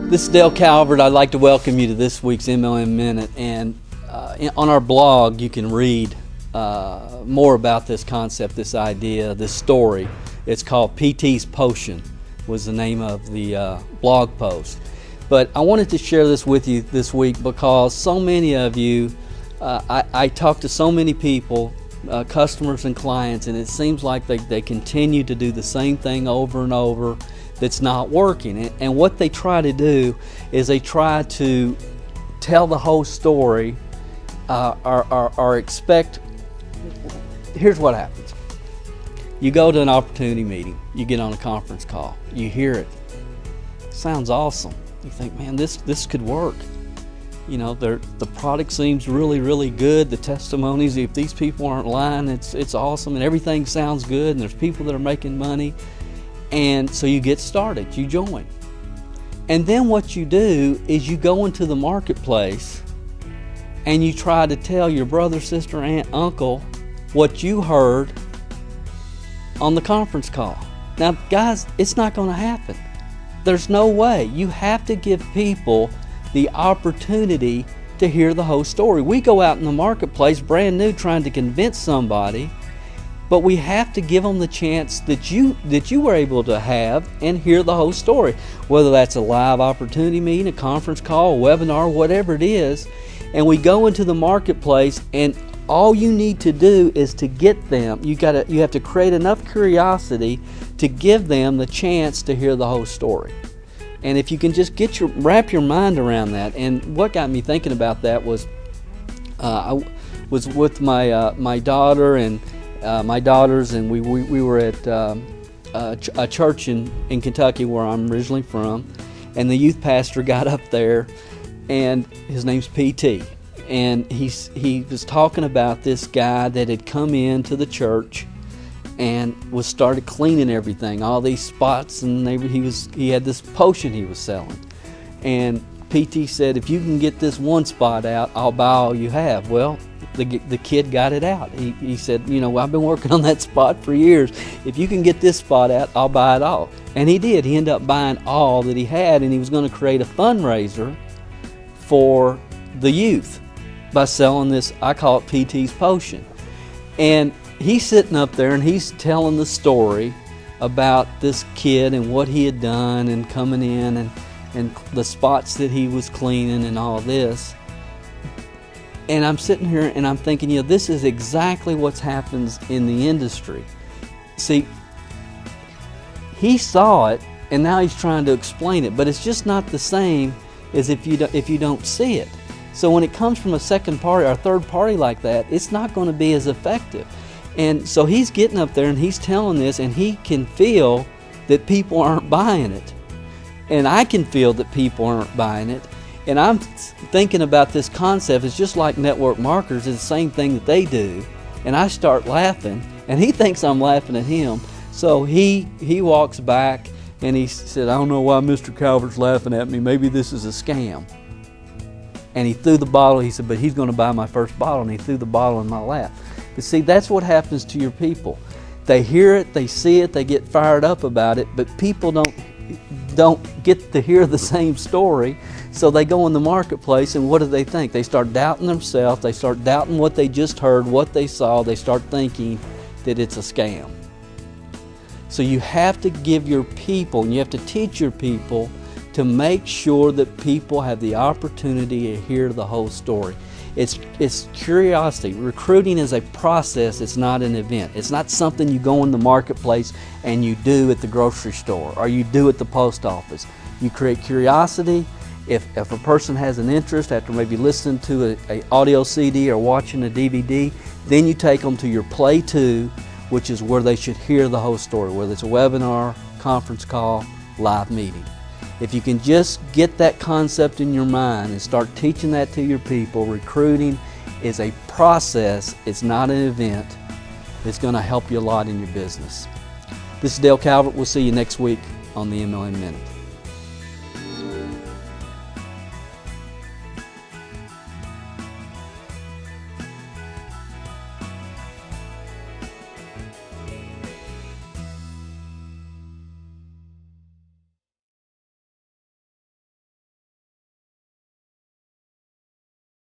This is Dale Calvert. I'd like to welcome you to this week's MLM Minute. And on our blog, you can read more about this concept, this idea, this story. It's called PT's Potion, was the name of the blog post. But I wanted to share this with you this week because so many of you, I talk to so many people, customers and clients, and it seems like they continue to do the same thing over and over that's not working. And what they try to do is they try to tell the whole story or expect. Here's what happens. You go to an opportunity meeting, you get on a conference call, you hear it. Sounds awesome. You think, man, this could work. You know, the product seems really, really good. The testimonies, if these people aren't lying, it's awesome, and everything sounds good, and there's people that are making money. And so you get started, you join. And then what you do is you go into the marketplace and you try to tell your brother, sister, aunt, uncle what you heard on the conference call. Now, guys, it's not going to happen. There's no way. You have to give people the opportunity to hear the whole story. We go out in the marketplace brand new trying to convince somebody, but we have to give them the chance that you were able to have and hear the whole story. Whether that's a live opportunity meeting, a conference call, a webinar, whatever it is. And we go into the marketplace, and all you need to do is to get them. You have to create enough curiosity to give them the chance to hear the whole story. And if you can just wrap your mind around that. And what got me thinking about that was I was with my daughter and my daughters, and we were at a church in Kentucky where I'm originally from, and the youth pastor got up there, and his name's PT, and he was talking about this guy that had come into the church and started cleaning everything, all these spots, and he had this potion he was selling, and PT said, if you can get this one spot out, I'll buy all you have. Well, the kid got it out. He said, you know, I've been working on that spot for years. If you can get this spot out, I'll buy it all. And he did. He ended up buying all that he had, and he was going to create a fundraiser for the youth by selling this, I call it PT's Potion. And he's sitting up there and he's telling the story about this kid and what he had done and coming in and the spots that he was cleaning and all this. And I'm sitting here and I'm thinking, you know, this is exactly what happens in the industry. See, he saw it and now he's trying to explain it, but it's just not the same as if you don't see it. So when it comes from a second party or a third party like that, it's not going to be as effective. And so he's getting up there and he's telling this, and he can feel that people aren't buying it. And I can feel that people aren't buying it. And I'm thinking about this concept. It's just like network marketers. It's the same thing that they do. And I start laughing, and he thinks I'm laughing at him. So he walks back, and he said, I don't know why Mr. Calvert's laughing at me. Maybe this is a scam. And he threw the bottle. He said, but he's going to buy my first bottle. And he threw the bottle in my lap. But see, that's what happens to your people. They hear it, they see it, they get fired up about it, but people don't get to hear the same story. So they go in the marketplace, and what do they think? They start doubting themselves. They start doubting what they just heard, what they saw. They start thinking that it's a scam. So you have to give your people, and you have to teach your people to make sure that people have the opportunity to hear the whole story. It's curiosity. Recruiting is a process. It's not an event. It's not something you go in the marketplace and you do at the grocery store or you do at the post office. You create curiosity. If a person has an interest after maybe listening to an audio CD or watching a DVD, then you take them to your Play 2, which is where they should hear the whole story, whether it's a webinar, conference call, live meeting. If you can just get that concept in your mind and start teaching that to your people, recruiting is a process, it's not an event. It's going to help you a lot in your business. This is Dale Calvert. We'll see you next week on the MLM Minute.